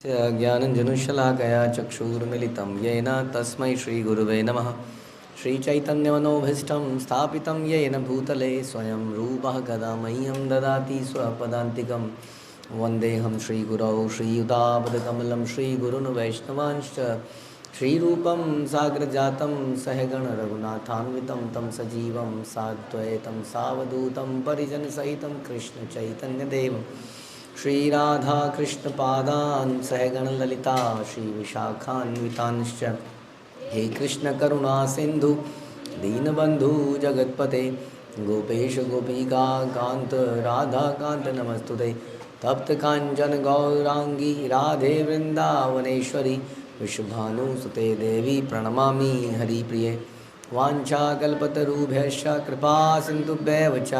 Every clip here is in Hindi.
ज्ञानञ्जनशलाकया चक्षुरुन्मिलितं येन तस्मै श्रीगुरुवे नमः। श्रीचैतन्यमनोभीष्टं स्थापितं येन भूतले स्वयं रूपः कदा मह्यं ददाति स्वपदान्तिकं। वन्देऽहं श्रीगुरौ श्रीयुतापदकमलं श्रीगुरून् वैष्णवांश्च श्रीरूपं साग्रजातं सहगणरघुनाथान्वितं तं सजीवं साद्वैतं सावधूतं परिजनसहितं कृष्णचैतन्यदेवं श्री राधा कृष्ण पादान सहगण ललिता श्री विशाखान्वितांश्च हे कृष्ण करुणा सिंधु दीनबंधु जगतपते गोपेश गोपिका कांत राधा कांत नमस्तुते तप्त कांचन गौरांगी राधे वृंदावनेश्वरी विश्वभानुसुते देवी प्रणमामि हरिप्रिये वाञ्छाकल्पतरुभ्यश्च कृपा सिन्धुभ्येव च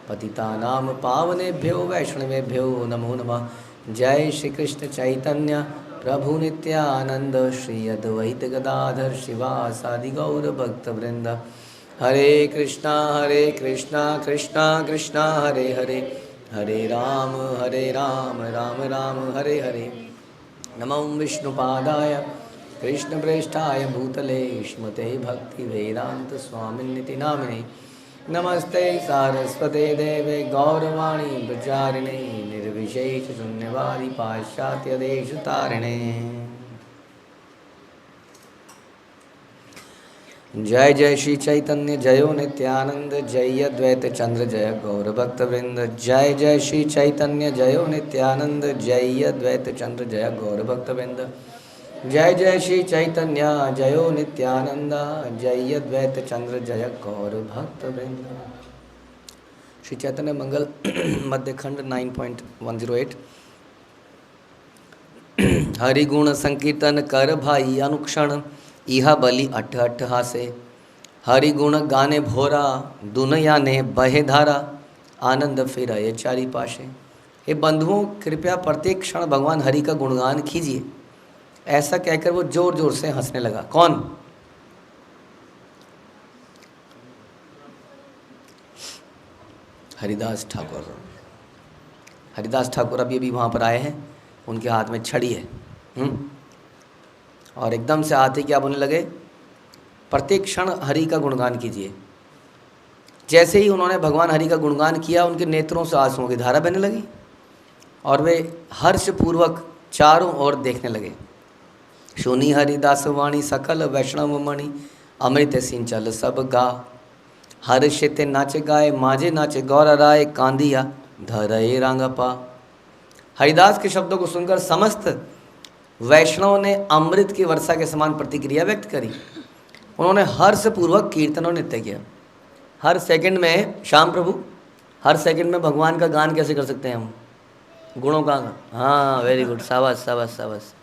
पतितानां पावनेभ्यो वैष्णवेभ्यो नमो नमः। जय श्री कृष्ण चैतन्य प्रभु नित्यानंद श्री अद्वैत गदाधर शिवासादि गौर भक्तवृंद। हरे कृष्णा कृष्णा कृष्णा हरे हरे, हरे राम राम राम हरे हरे। नमो विष्णुपादाय कृष्णप्रेष्ठाय भूतले श्रीमते भक्तिवेदांत स्वामिन्निति नामिने। नमस्ते सारस्वते देवे गौरवाणी प्रचारिणे निर्विशेष शून्यवादी पाश्चात्य देश तारिणे। जय जय श्री चैतन्य जयो नित्यानंद जय अद्वैत चंद्र जय गौर भक्तवृंद। जय जय श्री चैतन्य जयो नित्यानंद जय अद्वैत चंद्र जय गौर भक्तवृंद। जय जय श्री चैतन्य जयो नित्यानंद जय अद्वैत चंद्र जय गौर भक्तवृंद। श्री चैतन्य मंगल मध्यखंड 9.108। हरिगुण संकीर्तन कर भाई अनुक्षण इहा बलि अठ अठ हासे। हरिगुण गाने भोरा दुनिया ने बहे धारा आनंद फिराए चारी पाशे। हे बंधुओं, कृपया प्रत्येक क्षण भगवान हरि का गुणगान कीजिए। ऐसा कहकर वो जोर जोर से हंसने लगा। कौन? हरिदास ठाकुर। हरिदास ठाकुर अभी वहाँ पर आए हैं, उनके हाथ में छड़ी है। और एकदम से आते क्या बोलने लगे? प्रत्येक क्षण हरि का गुणगान कीजिए। जैसे ही उन्होंने भगवान हरि का गुणगान किया, उनके नेत्रों से आंसुओं की धारा बहने लगी और वे हर्षपूर्वक चारों ओर देखने लगे। सुनी हरिदास वाणी सकल वैष्णव मणि अमृत सिंचल सब गा। हर्षित नाचे गाए माजे नाचे गौर राय कांदिया धरए रांगपा। हरिदास के शब्दों को सुनकर समस्त वैष्णव ने अमृत की वर्षा के समान प्रतिक्रिया व्यक्त करी। उन्होंने हर्षपूर्वक कीर्तन और नृत्य किया। हर सेकंड में, श्याम प्रभु, हर सेकंड में भगवान का गान कैसे कर सकते हैं हम? गुणों का। हाँ, वेरी गुड, शाबाश शाबाश शाबाश।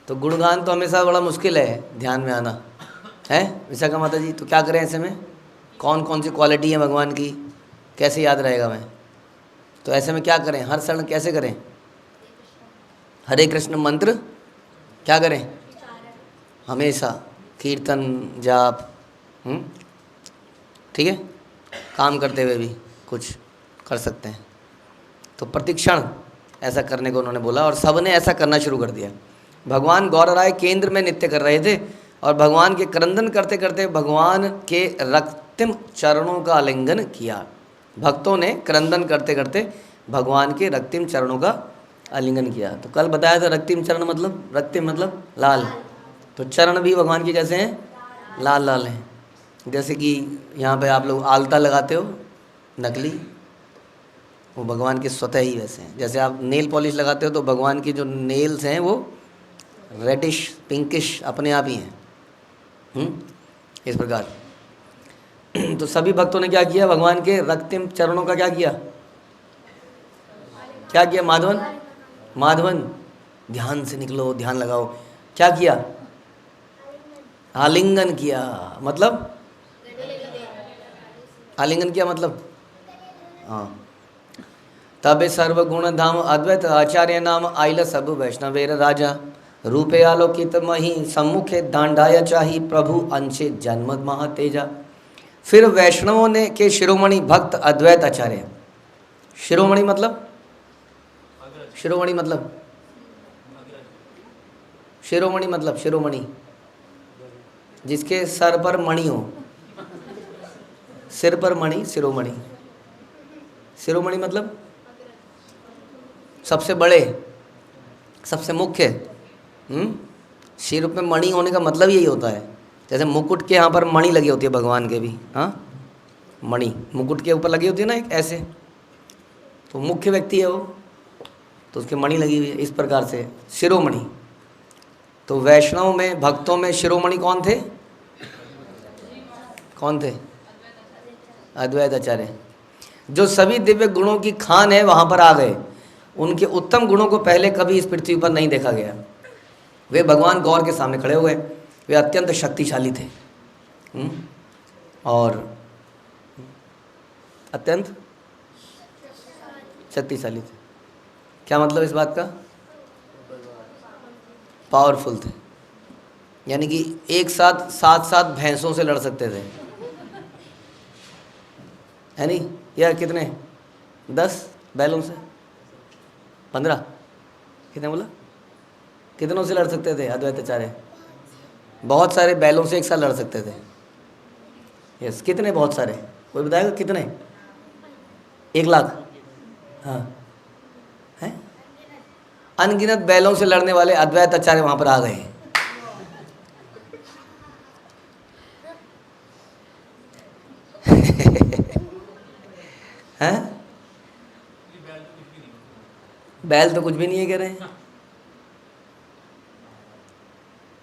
तो गुणगान तो हमेशा बड़ा मुश्किल है ध्यान में आना है। विशाखा माता जी, तो क्या करें ऐसे में? कौन कौन सी क्वालिटी है भगवान की, कैसे याद रहेगा मैं? तो ऐसे में क्या करें? हर क्षण कैसे करें? हरे कृष्ण मंत्र क्या करें? हमेशा कीर्तन जाप। ठीक है, काम करते हुए भी कुछ कर सकते हैं। तो प्रतिक्षण ऐसा करने को उन्होंने बोला और सब ने ऐसा करना शुरू कर दिया। भगवान गौरराय केंद्र में नृत्य कर रहे थे और भगवान के क्रंदन करते करते भगवान के रक्तिम चरणों का आलिंगन किया। भक्तों ने क्रंदन करते करते भगवान के रक्तिम चरणों का आलिंगन किया। तो कल बताया था रक्तिम चरण मतलब, रक्तिम मतलब लाल। तो चरण भी भगवान के कैसे हैं? लाल लाल हैं। जैसे कि यहाँ पे आप लोग आलता लगाते हो नकली, वो भगवान के स्वतः ही वैसे हैं। जैसे आप नेल पॉलिश लगाते हो तो भगवान की जो नेल्स हैं वो रेडिश पिंकिश अपने आप ही हैं। इस प्रकार तो सभी भक्तों ने क्या किया? भगवान के रक्तिम चरणों का क्या किया? क्या किया? माधवन माधवन ध्यान से निकलो, ध्यान लगाओ। क्या किया? आलिंगन किया। मतलब आलिंगन किया मतलब, हाँ। तबे सर्वगुण धाम अद्वैत आचार्य नाम आइल सब वैष्णवेर राजा। रूपे आलोकित मही सम्मुखे दांडाया चाही प्रभु अंशे जन्म महातेजा। फिर वैष्णवों ने के शिरोमणि भक्त अद्वैत आचार्य। शिरोमणि मतलब, शिरोमणि मतलब शिरोमणि मतलब शिरोमणि, जिसके सर पर मणि हो, सिर पर मणि, शिरोमणि। शिरोमणि मतलब सबसे बड़े, सबसे मुख्य। सिर पे मणि होने का मतलब यही होता है। जैसे मुकुट के यहाँ पर मणि लगी होती है भगवान के भी, हाँ, मणि मुकुट के ऊपर लगी होती है ना एक ऐसे, तो मुख्य व्यक्ति है वो, तो उसकी मणि लगी हुई है इस प्रकार से, शिरोमणि। तो वैष्णव में, भक्तों में शिरोमणि कौन थे? कौन थे? अद्वैत आचार्य, जो सभी दिव्य गुणों की खान है, वहाँ पर आ गए। उनके उत्तम गुणों को पहले कभी इस पृथ्वी पर नहीं देखा गया। वे भगवान गौर के सामने खड़े हुए, वे अत्यंत शक्तिशाली थे। और अत्यंत शक्तिशाली थे, क्या मतलब इस बात का? पावरफुल थे, यानी कि एक साथ 7-7 भैंसों से लड़ सकते थे, है नहीं? या कितने, 10 बैलों से, 15, कितने बोला? कितनों से लड़ सकते थे अद्वैत आचार्य? बहुत सारे बैलों से एक साथ लड़ सकते थे। यस, कितने? बहुत सारे, कोई बताएगा कितने? 1 लाख? हाँ, हैं? अनगिनत बैलों से लड़ने वाले अद्वैत आचार्य वहां पर आ गए। हैं? बैल तो कुछ भी नहीं है कह रहे हैं।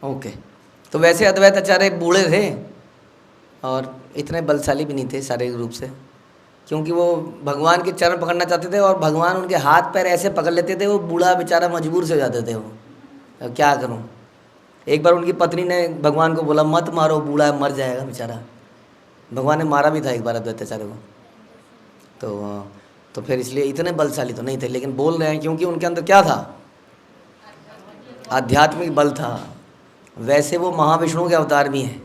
ओके, तो वैसे अद्वैत आचार्य बूढ़े थे और इतने बलशाली भी नहीं थे शारीरिक रूप से, क्योंकि वो भगवान के चरण पकड़ना चाहते थे और भगवान उनके हाथ पैर ऐसे पकड़ लेते थे, वो बूढ़ा बेचारा मजबूर से हो जाते थे वो। अब क्या करूं? एक बार उनकी पत्नी ने भगवान को बोला, मत मारो, बूढ़ा मर जाएगा बेचारा। भगवान ने मारा भी था एक बार अद्वैत आचार्य को। तो फिर इसलिए इतने बलशाली तो नहीं थे, लेकिन बोल रहे हैं क्योंकि उनके अंदर क्या था? आध्यात्मिक बल था। वैसे वो महाविष्णु के अवतार भी हैं,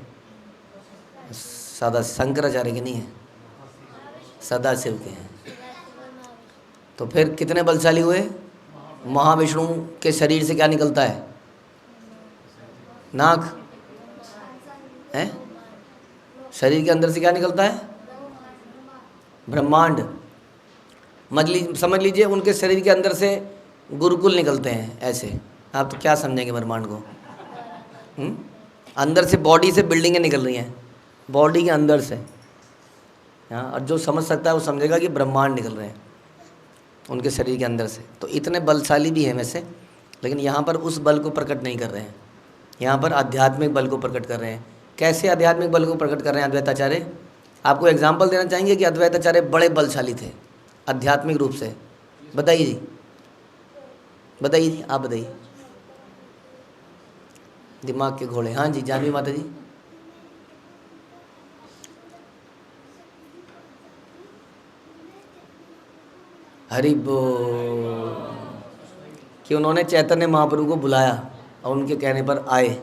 सदा शंकराचार्य के नहीं है, सदाशिव के हैं। तो फिर कितने बलशाली हुए? महाविष्णु के शरीर से क्या निकलता है? नाक है? शरीर के अंदर से क्या निकलता है? ब्रह्मांड। समझ लीजिए उनके शरीर के अंदर से गुरुकुल निकलते हैं ऐसे। आप तो क्या समझेंगे ब्रह्मांड को? अंदर से बॉडी से बिल्डिंगें निकल रही हैं, बॉडी के अंदर से। हाँ, और जो समझ सकता है वो समझेगा कि ब्रह्मांड निकल रहे हैं उनके शरीर के अंदर से। तो इतने बलशाली भी हैं वैसे, लेकिन यहाँ पर उस बल को प्रकट नहीं कर रहे हैं, यहाँ पर आध्यात्मिक बल को प्रकट कर रहे हैं। कैसे आध्यात्मिक बल को प्रकट कर रहे हैं अद्वैत आचार्य? आपको एग्जाम्पल देना चाहेंगे कि अद्वैत आचार्य बड़े बलशाली थे आध्यात्मिक रूप से? बताइए जी, बताइए जी, आप बताइए। दिमाग के घोड़े, हाँ जी, जानवी माता जी। हरि बोल। कि उन्होंने चैतन्य महाप्रभु को बुलाया और उनके कहने पर आए,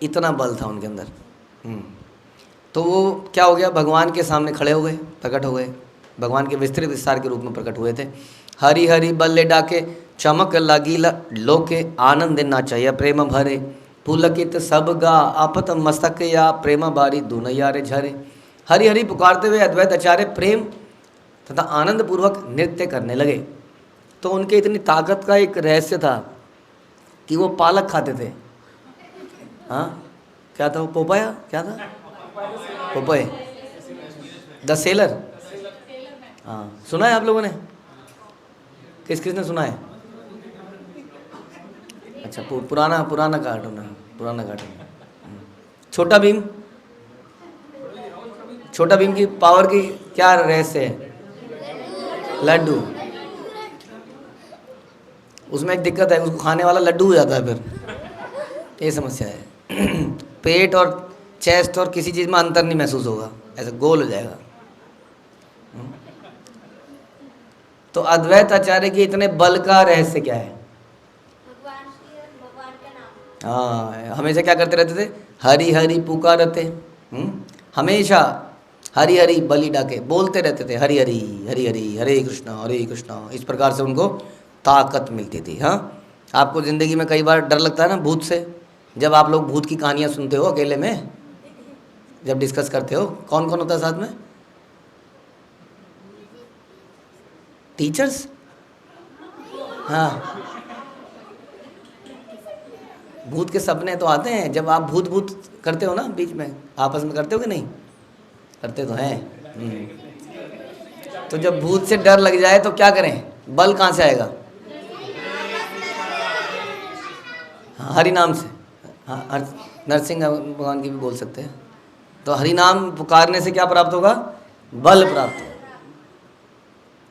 इतना बल था उनके अंदर। तो वो क्या हो गया? भगवान के सामने खड़े हो गए, प्रकट हो गए, भगवान के विस्तृत विस्तार के रूप में प्रकट हुए थे। हरि हरि बल्ले डाके, चमक लगी लोके, आनंद नाचय प्रेम भरे, पुलकित सब गा आपत मस्तक या, प्रेम बारी दुनैया रे झरे। हरि हरि पुकारते हुए अद्वैत आचार्य प्रेम तथा आनंद पूर्वक नृत्य करने लगे। तो उनके इतनी ताकत का एक रहस्य था कि वो पालक खाते थे। हाँ, क्या था वो? पोपाया, क्या था? Popeye, the seller. हाँ, सुना है आप लोगों ने? किस किस ने सुना है? अच्छा, पुराना कार्टून है, पुराना कार्टून। छोटा भीम, छोटा भीम की पावर की क्या रहस्य है? लड्डू। उसमें एक दिक्कत है, उसको खाने वाला लड्डू हो जाता है, फिर ये समस्या है। पेट और चेस्ट और किसी चीज़ में अंतर नहीं महसूस होगा, ऐसे गोल हो जाएगा। तो अद्वैत आचार्य के इतने बल का रहस्य क्या है? भगवान का नाम। हाँ, हमेशा क्या करते रहते थे? हरि हरि पुकारते। हमेशा हरि हरि बलि डाके बोलते रहते थे, हरि हरि हरि हरि, हरे कृष्णा इस प्रकार से उनको ताकत मिलती थी। हाँ, आपको ज़िंदगी में कई बार डर लगता है ना भूत से, जब आप लोग भूत की कहानियाँ सुनते हो अकेले में, जब डिस्कस करते हो, कौन कौन होता है साथ में? टीचर्स? हाँ, भूत के सपने तो आते हैं जब आप भूत भूत करते हो ना, बीच में आपस में करते हो कि नहीं? करते तो हैं। तो जब भूत से डर लग जाए तो क्या करें? बल कहाँ से आएगा? हाँ, हरि नाम से। हाँ, नरसिंह भगवान की भी बोल सकते हैं। तो हरि नाम पुकारने से क्या प्राप्त होगा? बल प्राप्त होगा।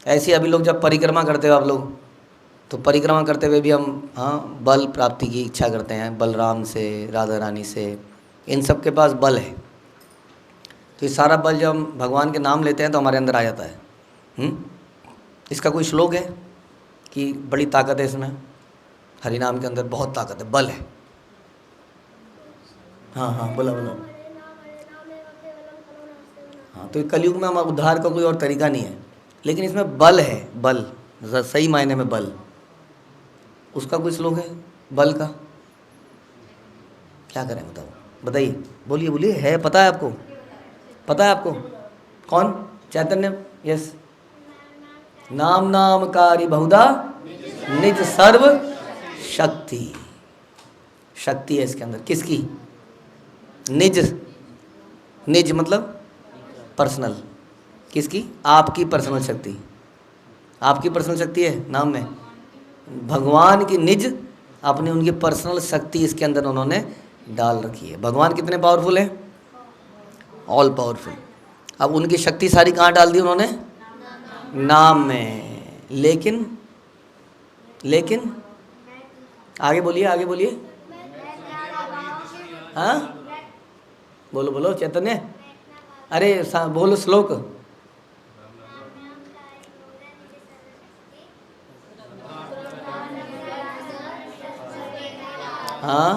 ऐसे अभी लोग जब परिक्रमा करते हो आप लोग, तो परिक्रमा करते हुए भी हम बल प्राप्ति की इच्छा करते हैं, बलराम से, राधा रानी से, इन सब के पास बल है। तो ये सारा बल जब हम भगवान के नाम लेते हैं तो हमारे अंदर आ जाता है। इसका कोई श्लोक है कि बड़ी ताकत है इसमें? हरि नाम के अंदर बहुत ताकत है, बल है। हाँ हाँ, बोला बोला। हाँ, तो कलयुग में हम उद्धार का कोई और तरीका नहीं है, लेकिन इसमें बल है, बल, सही मायने में बल। उसका कोई श्लोक है बल का? क्या करें बताओ, बताइए, बोलिए बोलिए। है, पता है आपको? पता है आपको? कौन? चैतन्य? यस। नाम नामकारी बहुधा निज सर्व शक्ति। शक्ति है इसके अंदर, किसकी? निज। निज मतलब पर्सनल। किसकी? आपकी पर्सनल शक्ति। आपकी पर्सनल शक्ति है नाम में। भगवान की निज, अपनी उनकी पर्सनल शक्ति इसके अंदर उन्होंने डाल रखी है। भगवान कितने पावरफुल हैं? All powerful. अब उनकी शक्ति सारी कहाँ डाल दी उन्होंने? नाम में। लेकिन लेकिन आगे बोलिए, आगे बोलिए। हाँ, बोलो बोलो चैतन्य। अरे बोलो श्लोक। हाँ,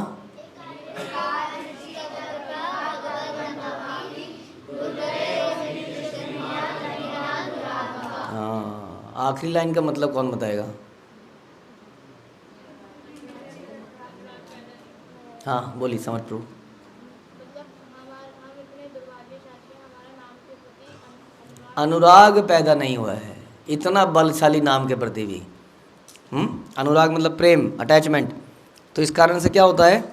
हाँ, आखिरी लाइन का मतलब कौन बताएगा? हाँ बोलिए, समझ प्रभु। अनुराग पैदा नहीं हुआ है इतना बलशाली नाम के प्रति भी। अनुराग मतलब प्रेम, अटैचमेंट। तो इस कारण से क्या होता है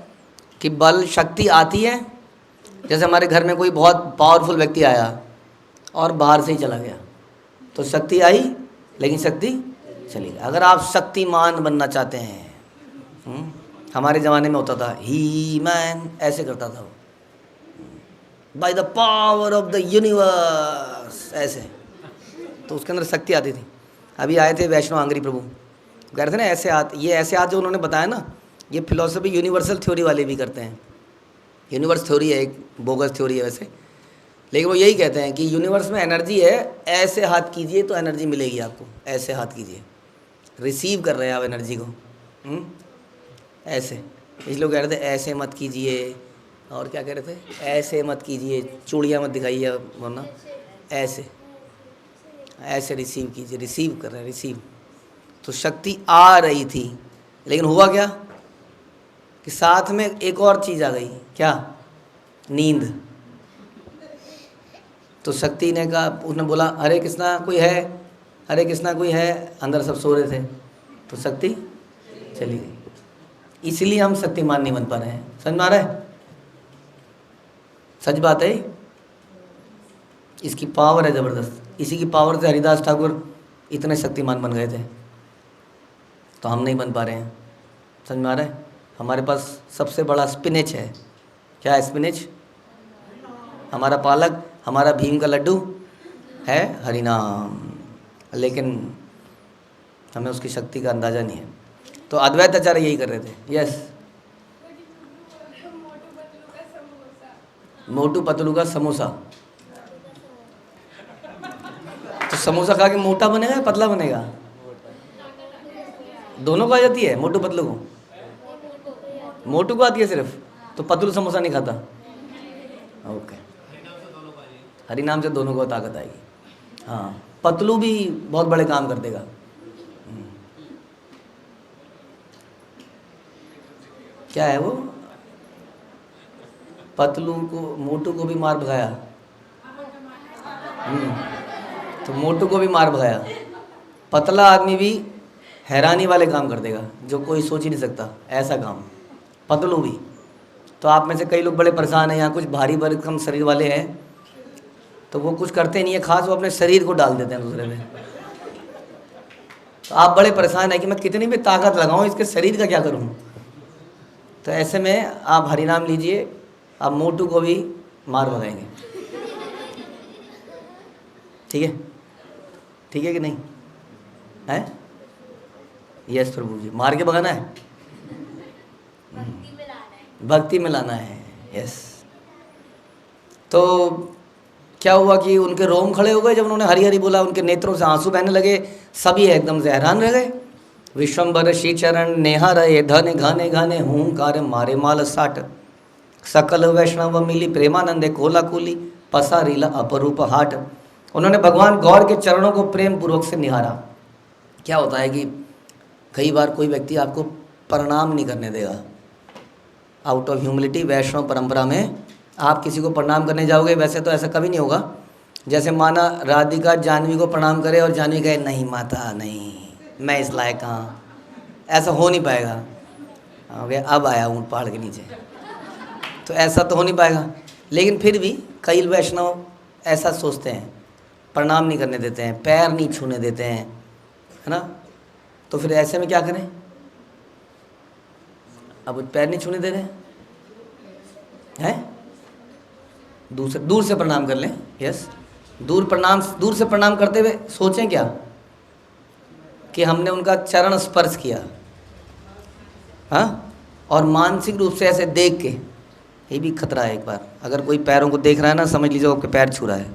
कि बल शक्ति आती है। जैसे हमारे घर में कोई बहुत पावरफुल व्यक्ति आया और बाहर से ही चला गया, तो शक्ति आई लेकिन शक्ति चली गई। अगर आप शक्तिमान बनना चाहते हैं, हमारे ज़माने में होता था ही मैन, ऐसे करता था वो, by the power of the universe, ऐसे, तो उसके अंदर शक्ति आती थी। अभी आए थे वैष्णव आंगरी प्रभु, कह रहे थे ना ऐसे हाथ, ये ऐसे हाथ जो उन्होंने बताया ना, ये फिलॉसफी यूनिवर्सल थ्योरी वाले भी करते हैं। यूनिवर्स थ्योरी है, एक बोगस थ्योरी है वैसे, लेकिन वो यही कहते हैं कि यूनिवर्स में एनर्जी है, ऐसे हाथ कीजिए तो एनर्जी मिलेगी आपको, ऐसे हाथ कीजिए, रिसीव कर रहे हैं आप एनर्जी को। ऐसे, इसलिए कह रहे थे ऐसे मत कीजिए, और क्या कह रहे थे, ऐसे मत कीजिए, चूड़ियाँ मत दिखाइए वरना, ऐसे ऐसे रिसीव कीजिए, रिसीव कर रहे हैं, रिसीव। तो शक्ति आ रही थी, लेकिन हुआ क्या कि साथ में एक और चीज़ आ गई, क्या? नींद। तो शक्ति ने कहा, उसने बोला हरे कृष्णा कोई है, हरे कृष्णा कोई है, अंदर सब सो रहे थे, तो शक्ति चली गई। इसलिए हम शक्तिमान नहीं बन पा रहे हैं। समझ में आ रहा है? सच बात है, इसकी पावर है ज़बरदस्त। इसी की पावर से हरिदास ठाकुर इतने शक्तिमान बन गए थे, तो हम नहीं बन पा रहे हैं। समझ में आ रहा है? हमारे पास सबसे बड़ा स्पिनच है। क्या है स्पिनच? हमारा पालक, हमारा भीम का लड्डू है हरिनाम, लेकिन हमें उसकी शक्ति का अंदाज़ा नहीं है। तो अद्वैत आचार्य यही कर रहे थे। यस, मोटू पतलू का समोसा। तो समोसा खा के मोटा बनेगा या पतला बनेगा? दोनों को आ जाती है, मोटू पतलू को? मोटू को आती है सिर्फ, तो पतलू समोसा नहीं खाता। ओके, हरि नाम से दोनों को ताकत आएगी। हाँ, पतलू भी बहुत बड़े काम कर देगा। क्या है वो, पतलू को मोटू को भी मार भगाया। तो मोटू को भी मार भगाया। पतला आदमी भी हैरानी वाले काम कर देगा जो कोई सोच ही नहीं सकता, ऐसा काम पतलू भी। तो आप में से कई लोग बड़े परेशान हैं, यहाँ कुछ भारी भरकम शरीर वाले हैं तो वो कुछ करते नहीं है खास, वो अपने शरीर को डाल देते हैं दूसरे में। तो आप बड़े परेशान हैं कि मैं कितनी भी ताकत लगाऊं इसके शरीर का क्या करूं। तो ऐसे में आप हरि नाम लीजिए, आप मोटू को भी मार भगाएंगे। ठीक है, ठीक है कि नहीं है? यस प्रभु जी, मार के भगाना है, भक्ति में लाना है। यस। तो क्या हुआ कि उनके रोम खड़े हो गए जब उन्होंने हरि हरि बोला, उनके नेत्रों से आंसू बहने लगे, सभी एकदम से हैरान रह गए। विश्वम्भर श्री चरण नेहा रहे धन घने घने हूंकार मारे माल साठ, सकल वैष्णव मिली प्रेमानंदे कोला कुली पसारीला अपरूप हाट। उन्होंने भगवान गौर के चरणों को प्रेम पूर्वक से निहारा। क्या होता है कि कई बार कोई व्यक्ति आपको प्रणाम नहीं करने देगा, आउट ऑफ ह्यूमिलिटी। वैष्णव परंपरा में आप किसी को प्रणाम करने जाओगे, वैसे तो ऐसा कभी नहीं होगा। जैसे माना राधिका जानवी को प्रणाम करे और जानवी कहे नहीं माता नहीं, मैं इस लायक कहाँ, ऐसा हो नहीं पाएगा। अब आया हूँ पहाड़ के नीचे, तो ऐसा तो हो नहीं पाएगा। लेकिन फिर भी कई वैष्णव ऐसा सोचते हैं, प्रणाम नहीं करने देते हैं, पैर नहीं छूने देते हैं, है ना। तो फिर ऐसे में क्या करें? अब पैर नहीं छूने दे रहे हैं, दूर से प्रणाम कर लें। यस, दूर से प्रणाम करते हुए सोचें क्या कि हमने उनका चरण स्पर्श किया, हाँ, और मानसिक रूप से ऐसे देख के, ये भी खतरा है। एक बार अगर कोई पैरों को देख रहा है ना, समझ लीजिए आपके पैर छू रहा है,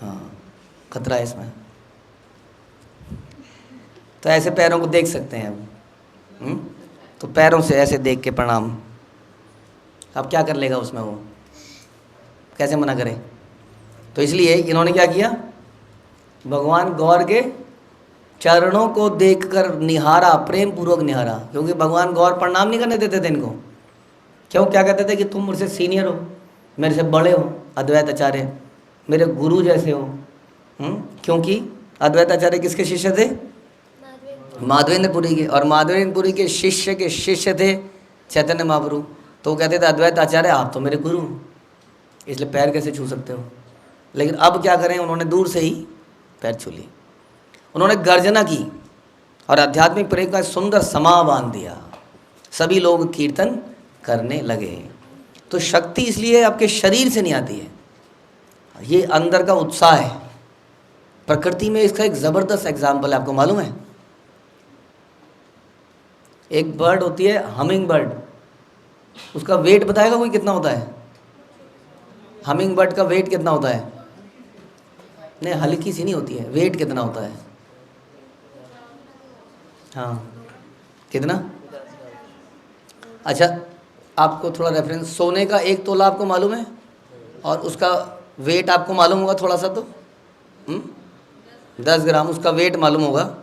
हाँ, खतरा है इसमें। तो ऐसे पैरों को देख सकते हैं अब, तो पैरों से ऐसे देख के प्रणाम। अब क्या कर लेगा उसमें वो, कैसे मना करे? तो इसलिए इन्होंने क्या किया, भगवान गौर के चरणों को देखकर निहारा, प्रेम पूर्वक निहारा। क्योंकि भगवान गौर प्रणाम नहीं करने देते थे इनको। क्यों? क्या कहते थे कि तुम मुझसे सीनियर हो, मेरे से बड़े हो, अद्वैत आचार्य मेरे गुरु जैसे हो। क्योंकि अद्वैत आचार्य किसके शिष्य थे? माधवेंद्रपुरी के, और माधवेंद्रपुरी के शिष्य थे चैतन्य महाप्रभु। तो वो कहते थे अद्वैत आचार्य आप तो मेरे गुरु, इसलिए पैर कैसे छू सकते हो। लेकिन अब क्या करें, उन्होंने दूर से ही पैर छू लिए। उन्होंने गर्जना की और आध्यात्मिक प्रेम का सुंदर समां बांध दिया, सभी लोग कीर्तन करने लगे। तो शक्ति इसलिए आपके शरीर से नहीं आती है, ये अंदर का उत्साह है। प्रकृति में इसका एक ज़बरदस्त एग्जाम्पल है, आपको मालूम है? एक बर्ड होती है हमिंग बर्ड, उसका वेट बताएगा कोई कितना होता है? हमिंग बर्ड का वेट कितना होता है? नहीं, हल्की सी नहीं होती है, वेट कितना होता है? हाँ, कितना? अच्छा, आपको थोड़ा रेफरेंस, सोने का 1 तोला आपको मालूम है और उसका वेट आपको मालूम होगा थोड़ा सा, तो 10 ग्राम उसका वेट मालूम होगा।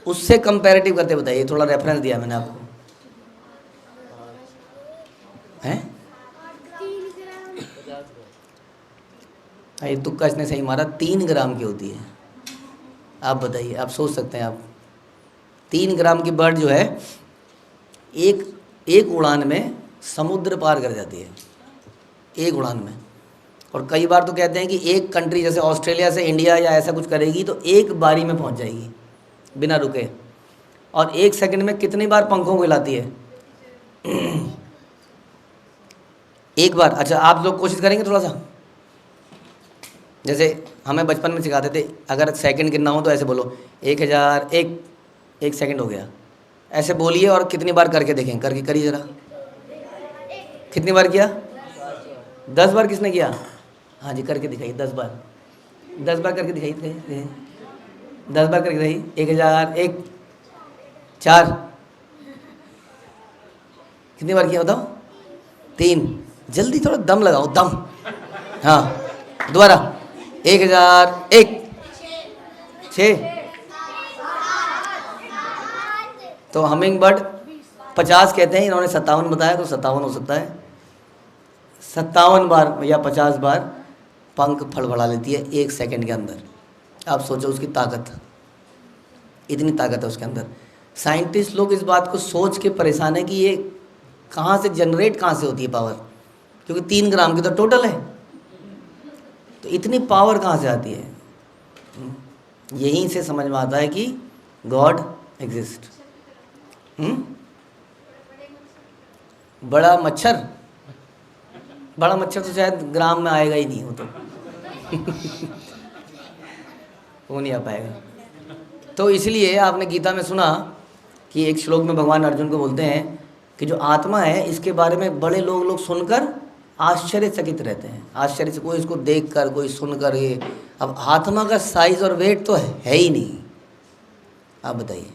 उससे कंपैरेटिव करते बताइए, थोड़ा रेफरेंस दिया मैंने आपको, हैं? ये तुक्का इसने सही मारा, 3 ग्राम की होती है। आप बताइए, आप सोच सकते हैं आप, 3 ग्राम की बर्ड जो है एक उड़ान में समुद्र पार कर जाती है, एक उड़ान में। और कई बार तो कहते हैं कि एक कंट्री जैसे ऑस्ट्रेलिया से इंडिया या ऐसा कुछ करेगी तो एक बारी में पहुंच जाएगी बिना रुके। और 1 सेकंड में कितनी बार पंखों को हिलाती है? एक बार। अच्छा, आप लोग कोशिश करेंगे थोड़ा सा, जैसे हमें बचपन में सिखाते थे, अगर सेकंड गिनना हो तो ऐसे बोलो 1000, 1 सेकंड हो गया, ऐसे बोलिए और कितनी बार करके देखें, करके करिए ज़रा। कितनी बार किया? 10 बार। किसने किया? हाँ जी, करके दिखाइए 10 बार, 10 बार करके दिखाइए, 10 बार करके दिखाइए। 1000, 1, 4, कितनी बार किया बताओ? 3। जल्दी थोड़ा दम लगाओ, दम। हाँ, दोबारा 1000, 1, 6। तो हमिंग बर्ड 50 कहते हैं, इन्होंने 57 बताया, तो 57 हो सकता है। 57 बार या 50 बार पंख फड़फड़ा लेती है 1 सेकंड के अंदर। आप सोचो उसकी ताकत, इतनी ताकत है उसके अंदर। साइंटिस्ट लोग इस बात को सोच के परेशान है कि ये कहाँ से जनरेट, कहाँ से होती है पावर, क्योंकि 3 ग्राम की तो टोटल है, तो इतनी पावर कहाँ से आती है। यहीं से समझ में आता है कि गॉड एग्जिस्ट। बड़ा मच्छर तो शायद ग्राम में आएगा ही नहीं, वो तो वो नहीं आ पाएगा। तो इसलिए आपने गीता में सुना कि एक श्लोक में भगवान अर्जुन को बोलते हैं कि जो आत्मा है इसके बारे में बड़े लोग सुनकर आश्चर्यचकित रहते हैं। आश्चर्य से, कोई इसको देख कर, कोई सुनकर, ये अब आत्मा का साइज और वेट तो है ही नहीं, आप बताइए,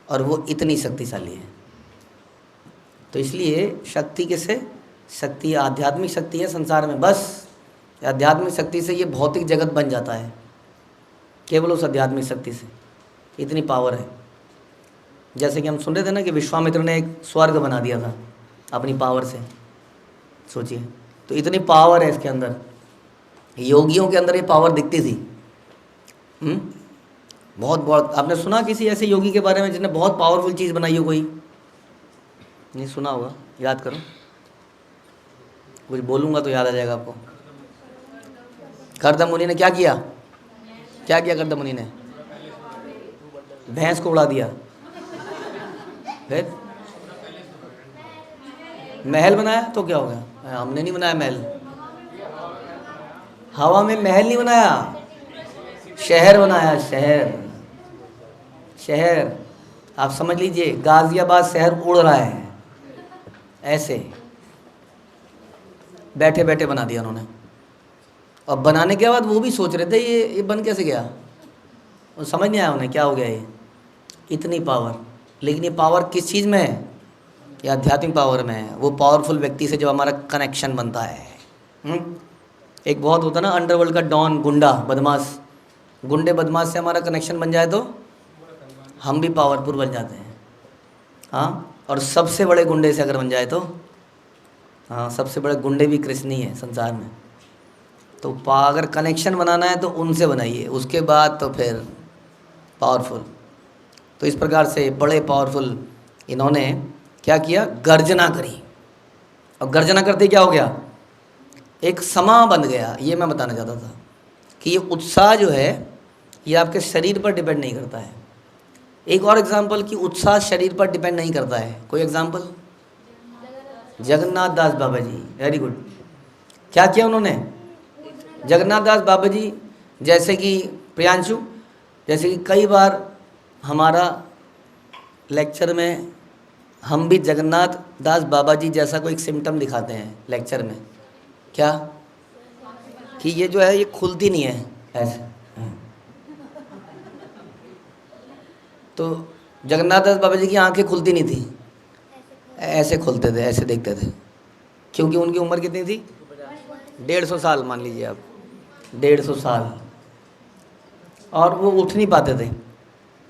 और वो इतनी शक्तिशाली है। तो इसलिए शक्ति किससे, शक्ति आध्यात्मिक शक्ति है संसार में। बस आध्यात्मिक शक्ति से ये भौतिक जगत बन जाता है, केवल उस आध्यात्मिक शक्ति से, इतनी पावर है। जैसे कि हम सुन रहे थे ना कि विश्वामित्र ने एक स्वर्ग बना दिया था अपनी पावर से, सोचिए, तो इतनी पावर है इसके अंदर। योगियों के अंदर ये पावर दिखती थी। बहुत आपने सुना किसी ऐसे योगी के बारे में जिसने बहुत पावरफुल चीज़ बनाई हो? कोई नहीं सुना होगा, याद करो, कुछ बोलूँगा तो याद आ जाएगा आपको। कर्दम मुनि ने क्या किया? क्या किया कर्दम मुनि ने? भैंस को उड़ा दिया। फिर महल बनाया, तो क्या हो गया? हमने नहीं बनाया महल, हवा में महल नहीं बनाया, शहर बनाया। शहर आप समझ लीजिए, गाजियाबाद शहर उड़ रहा है, ऐसे बैठे बैठे बना दिया उन्होंने। और बनाने के बाद वो भी सोच रहे थे ये बन कैसे गया, वो समझ नहीं आया उन्हें क्या हो गया ये, इतनी पावर। लेकिन ये पावर किस चीज़ में है? ये आध्यात्मिक पावर में है। वो पावरफुल व्यक्ति से जब हमारा कनेक्शन बनता है। एक बहुत होता ना अंडरवर्ल्ड का डॉन, गुंडा बदमाश, गुंडे बदमाश से हमारा कनेक्शन बन जाए तो हम भी पावरफुल बन जाते हैं। हाँ, और सबसे बड़े गुंडे से अगर बन जाए तो, हाँ, सबसे बड़े गुंडे भी कृष्ण ही है संसार में। तो अगर कनेक्शन बनाना है तो उनसे बनाइए, उसके बाद तो फिर पावरफुल। तो इस प्रकार से बड़े पावरफुल इन्होंने क्या किया? गर्जना करी। और गर्जना करते क्या हो गया? एक समा बन गया। ये मैं बताना चाहता था कि ये उत्साह जो है ये आपके शरीर पर डिपेंड नहीं करता है। एक और एग्जाम्पल कि उत्साह शरीर पर डिपेंड नहीं करता है। कोई एग्जाम्पल? जगन्नाथ दास बाबा जी, वेरी गुड। क्या किया उन्होंने? जगन्नाथ दास बाबा जी, जैसे कि प्रियांशु, जैसे कि कई बार हमारा लेक्चर में हम भी जगन्नाथ दास बाबा जी जैसा कोई सिम्टम दिखाते हैं लेक्चर में। क्या? कि ये जो है ये खुलती नहीं है ऐसे। तो जगन्नाथ दास बाबा जी की आंखें खुलती नहीं थी, ऐसे खुलते थे, ऐसे देखते थे, क्योंकि उनकी उम्र कितनी थी? 150 साल मान लीजिए आप, 150 साल। और वो उठ नहीं पाते थे,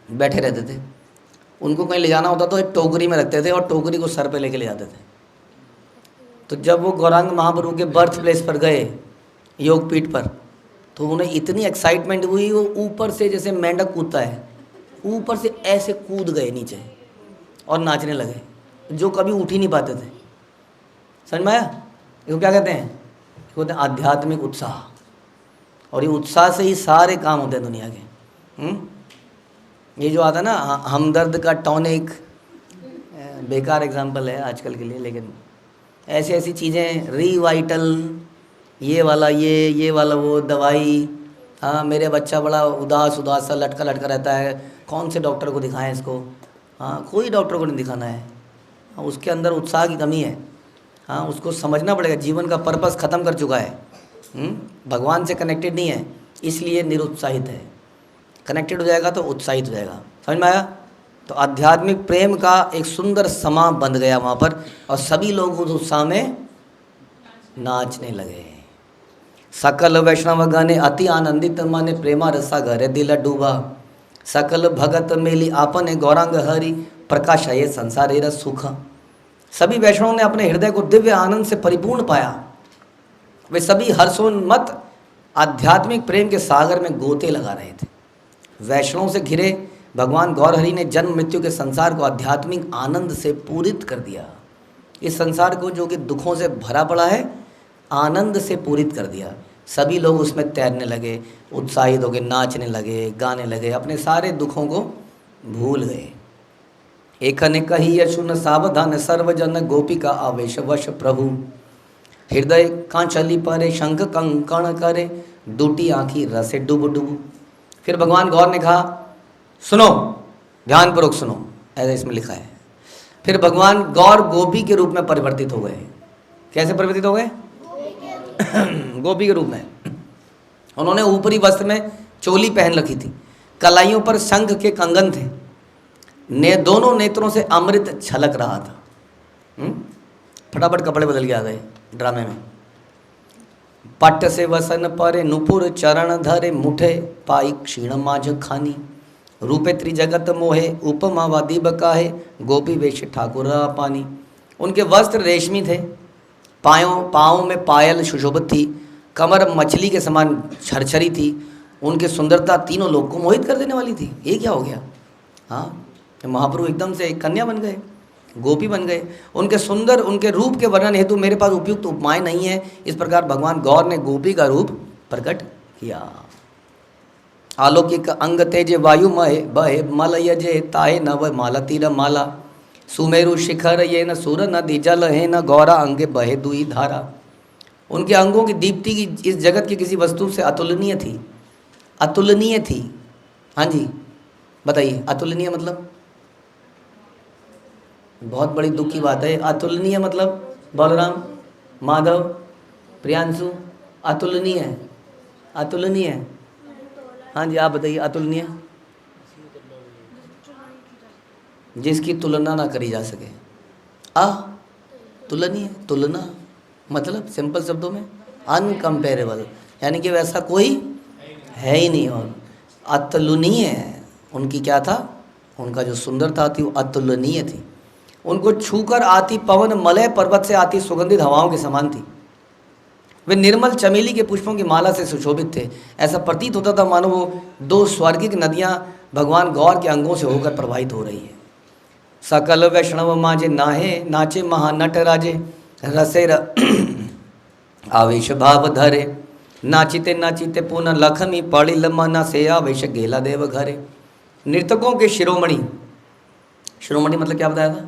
बैठे रहते थे। उनको कहीं ले जाना होता तो एक टोकरी में रखते थे और टोकरी को सर पे लेके ले जाते थे। तो जब वो गौरांग महाप्रभु के बर्थ प्लेस पर गए, योगपीठ पर, तो उन्हें इतनी एक्साइटमेंट हुई, वो ऊपर से जैसे मेंढक कूदता है, ऊपर से ऐसे कूद गए नीचे और नाचने लगे, जो कभी उठ ही नहीं पाते थे। समझ में आया? इसको क्या कहते हैं? इसको कहते हैं आध्यात्मिक उत्साह। और ये उत्साह से ही सारे काम होते हैं दुनिया के। ये जो आता है ना हमदर्द का टॉनिक, बेकार एग्जाम्पल है आजकल के लिए, लेकिन ऐसी ऐसी चीज़ें, रिवाइटल, ये वाला ये वाला वो दवाई। हाँ, मेरे बच्चा बड़ा उदास सा लटका रहता है, कौन से डॉक्टर को दिखाएं इसको? हाँ, कोई डॉक्टर को नहीं दिखाना है। हाँ, उसके अंदर उत्साह की कमी है। हाँ, उसको समझना पड़ेगा, जीवन का पर्पस ख़त्म कर चुका है, भगवान से कनेक्टेड नहीं है, इसलिए निरुत्साहित है। कनेक्टेड हो जाएगा तो उत्साहित हो जाएगा। समझ में आया? तो आध्यात्मिक प्रेम का एक सुंदर समा बंध गया वहाँ पर, और सभी लोग उस उत्साह में नाचने लगे। सकल वैष्णव गणे अति आनंदित मने, प्रेमा रसा घरे दिल डूबा। सकल भगत मेली आपने गौरांग हरि, प्रकाशये संसारेर सुख। सभी वैष्णवों ने अपने हृदय को दिव्य आनंद से परिपूर्ण पाया। वे सभी हर्षोन्मत्त आध्यात्मिक प्रेम के सागर में गोते लगा रहे थे। वैष्णवों से घिरे भगवान गौरहरि ने जन्म मृत्यु के संसार को आध्यात्मिक आनंद से पूरित कर दिया। इस संसार को जो कि दुखों से भरा पड़ा है, आनंद से पूरित कर दिया। सभी लोग उसमें तैरने लगे, उत्साहित होकर नाचने लगे, गाने लगे, अपने सारे दुखों को भूल गए। एकने कही यशुन सावधान सर्वजन गोपिका आवेश वश प्रभु। हृदय कांचली परे शंख कंकण करे, दूटी आँखी रसे डुब डुब। फिर भगवान गौर ने कहा, सुनो, ध्यानपूर्वक सुनो, ऐसा इसमें लिखा है। फिर भगवान गौर गोपी के रूप में परिवर्तित हो गए। कैसे परिवर्तित हो गए? गोपी के रूप में। उन्होंने ऊपरी वस्त्र में चोली पहन रखी थी, कलाइयों पर शंख के कंगन थे, दोनों नेत्रों से अमृत छलक रहा था। फटाफट कपड़े बदल के आ गए ड्रामे में। पट्ट से वसन परे नुपुर चरण धरे, मुठे पाई क्षीण माझ खानी। रूपे त्रिजगत मोहे उपमा वादी बकाहे, गोपी वेश ठाकुर पानी। उनके वस्त्र रेशमी थे, पाँव में पायल सुशोभित थी, कमर मछली के समान छरछरी थी। उनकी सुंदरता तीनों लोग को मोहित कर देने वाली थी। ये क्या हो गया? हाँ, महाप्रभु एकदम से कन्या बन गए, गोपी बन गए। उनके रूप के वर्णन हेतु मेरे पास उपयुक्त उपमाएं नहीं है। इस प्रकार भगवान गौर ने गोपी का रूप प्रकट किया। आलौकिक अंग तेज वायु महे बहे मल यजे ताहे नव माला तीर माला। सुमेरु शिखर ये न सुर नदी जल है न गौरा अंगे बहे दुई धारा। उनके अंगों की दीप्ति की इस जगत की किसी वस्तु से अतुलनीय थी, अतुलनीय थी। हाँ जी बताइए, अतुलनीय मतलब? बहुत बड़ी दुख की बात है। अतुलनीय मतलब बलराम, माधव, प्रियांशु, अतुलनीय है, अतुलनीय है। हाँ जी आप बताइए, अतुलनीय जिसकी तुलना ना करी जा सके। तुलनीय, तुलना मतलब सिंपल शब्दों में अनकम्पेरेबल, यानी कि वैसा कोई है ही नहीं। और अतुलनीय है, उनकी क्या था? उनका जो सुंदरता थी वो अतुलनीय थी। उनको छूकर आती पवन मलय पर्वत से आती सुगंधित हवाओं के समान थी। वे निर्मल चमेली के पुष्पों की माला से सुशोभित थे। ऐसा प्रतीत होता था मानो वो दो स्वर्गिक नदियां भगवान गौर के अंगों से होकर प्रवाहित हो रही है। सकल वैष्णव माजे नाहे नाचे महानट राजे, रसेर आवेश भाव धरे। नाचिते नाचिते पुनः लखमी पड़िल मना से आवेश गेला देव घरे। नर्तकों के शिरोमणि, शिरोमणि मतलब क्या बताया था?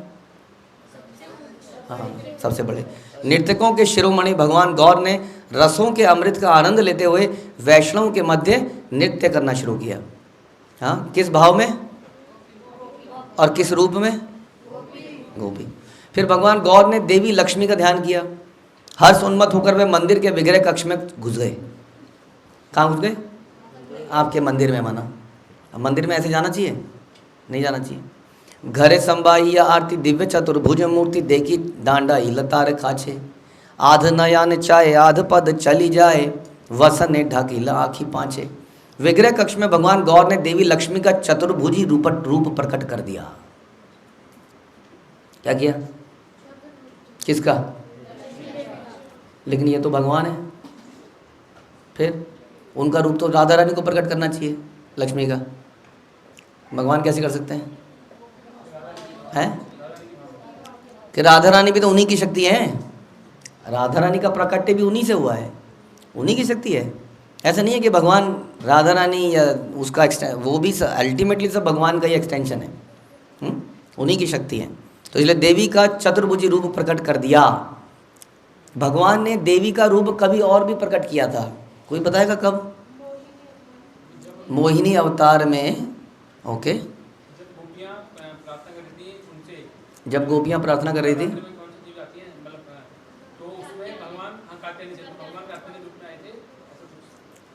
हाँ, सबसे बड़े नर्तकों के शिरोमणि भगवान गौर ने रसों के अमृत का आनंद लेते हुए वैष्णव के मध्य नृत्य करना शुरू किया। हाँ, किस भाव में और किस रूप में? गोपी। फिर भगवान गौर ने देवी लक्ष्मी का ध्यान किया। हर्ष उन्मत्त होकर वे मंदिर के विग्रह कक्ष में घुस गए। कहाँ घुस गए? आपके मंदिर में माना। अब मंदिर में ऐसे जाना चाहिए? नहीं जाना चाहिए। घरे संबाई या आरती दिव्य चतुर्भुज मूर्ति, देखी डांडा ही लतार खाचे। आध नयान चाहे आध पद चली जाए, वसन ढाकीला आखी पाँचे। विग्रह कक्ष में भगवान गौर ने देवी लक्ष्मी का चतुर्भुजी रूप प्रकट कर दिया। क्या किया? किसका? लेकिन ये तो भगवान है। फिर उनका रूप तो राधा रानी को प्रकट करना चाहिए, लक्ष्मी का। भगवान कैसे कर सकते हैं? कि राधा रानी भी तो उन्हीं की शक्ति है। राधा रानी का प्राकट्य भी उन्हीं से हुआ है, उन्हीं की शक्ति है। ऐसा नहीं है कि भगवान राधा रानी या उसका वो भी अल्टीमेटली सब भगवान का ही एक्सटेंशन है, उन्हीं की शक्ति है। तो इसलिए देवी का चतुर्भुजी रूप प्रकट कर दिया। भगवान ने देवी का रूप कभी और भी प्रकट किया था, कोई बताएगा कब? मोहिनी अवतार में। ओके, जब गोपियाँ प्रार्थना कर रही थी,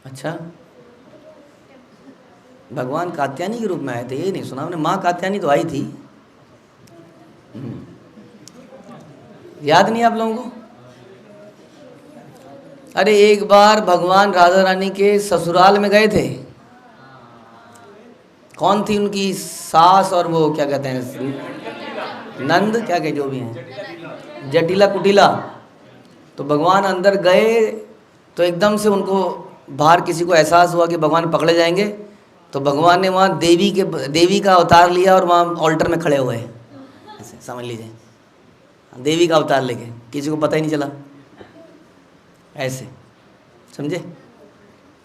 अच्छा भगवान कात्यायनी के रूप में आए थे? ये नहीं सुना हमने। माँ कात्यायनी तो आई थी, याद नहीं आप लोगों को? अरे एक बार भगवान राधा रानी के ससुराल में गए थे, कौन थी उनकी सास और वो क्या कहते हैं नंद, क्या कहे जो भी हैं, जटिला कुटिला। तो भगवान अंदर गए तो एकदम से उनको बाहर किसी को एहसास हुआ कि भगवान पकड़े जाएंगे, तो भगवान ने वहाँ देवी का अवतार लिया और वहाँ ऑल्टर में खड़े हुए, ऐसे समझ लीजिए, देवी का अवतार लेके, किसी को पता ही नहीं चला, ऐसे समझे।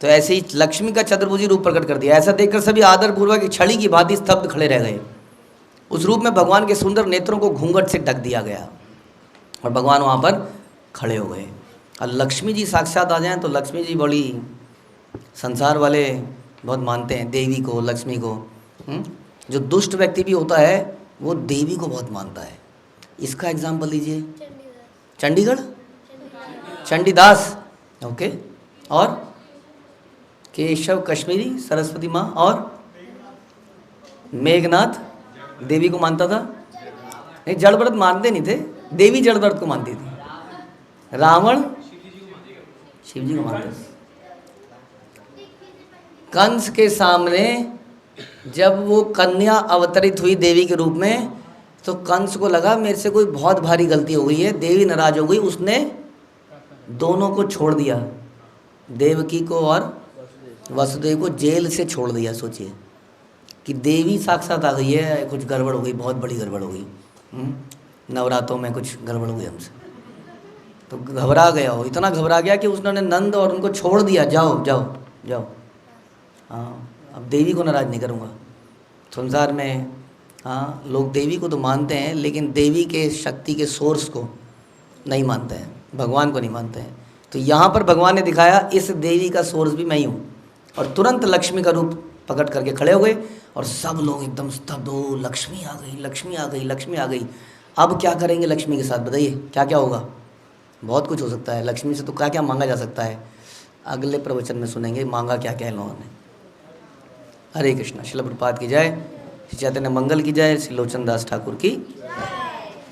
तो ऐसे ही लक्ष्मी का चतुर्भुजी रूप प्रकट कर दिया। ऐसा देखकर सभी आदर पूर्वक छड़ी की भांति स्तब्ध खड़े रह गए। उस रूप में भगवान के सुंदर नेत्रों को घूंघट से ढक दिया गया और भगवान वहाँ पर खड़े हो गए। और लक्ष्मी जी साक्षात आ जाएं तो लक्ष्मी जी बड़ी, संसार वाले बहुत मानते हैं देवी को, लक्ष्मी को। जो दुष्ट व्यक्ति भी होता है वो देवी को बहुत मानता है। इसका एग्जाम्पल दीजिए। चंडीगढ़, चंडीदास, ओके। और केशव कश्मीरी, सरस्वती माँ और मेघनाथ देवी को मानता था। नहीं, जड़ व्रत मानते नहीं थे, देवी जड़ व्रत को मानती थी। रावण शिव जी को मानते थे। कंस के सामने जब वो कन्या अवतरित हुई देवी के रूप में, तो कंस को लगा मेरे से कोई बहुत भारी गलती हो गई है, देवी नाराज हो गई, उसने दोनों को छोड़ दिया, देवकी को और वसुदेव को जेल से छोड़ दिया। सोचिए कि देवी साक्षात आ गई है, कुछ गड़बड़ हो गई, बहुत बड़ी गड़बड़ हो गई, नवरात्रों में कुछ गड़बड़ हुई हमसे, तो घबरा गया हो, इतना घबरा गया कि उसने नंद और उनको छोड़ दिया, जाओ जाओ जाओ, हाँ अब देवी को नाराज़ नहीं करूँगा। संसार में हाँ लोग देवी को तो मानते हैं, लेकिन देवी के शक्ति के सोर्स को नहीं मानते हैं, भगवान को नहीं मानते हैं। तो यहाँ पर भगवान ने दिखाया इस देवी का सोर्स भी मैं ही हूँ, और तुरंत लक्ष्मी का रूप प्रकट करके खड़े हो गए और सब लोग एकदम स्तब्ध हो, लक्ष्मी आ गई, लक्ष्मी आ गई, लक्ष्मी आ गई। अब क्या करेंगे लक्ष्मी के साथ, बताइए क्या क्या होगा। बहुत कुछ हो सकता है, लक्ष्मी से तो क्या क्या मांगा जा सकता है, अगले प्रवचन में सुनेंगे मांगा क्या क्या है लोगों ने। हरे कृष्णा। श्रील प्रभुपाद की जय, श्री चैतन्य मंगल की जय, श्री लोचन दास ठाकुर की।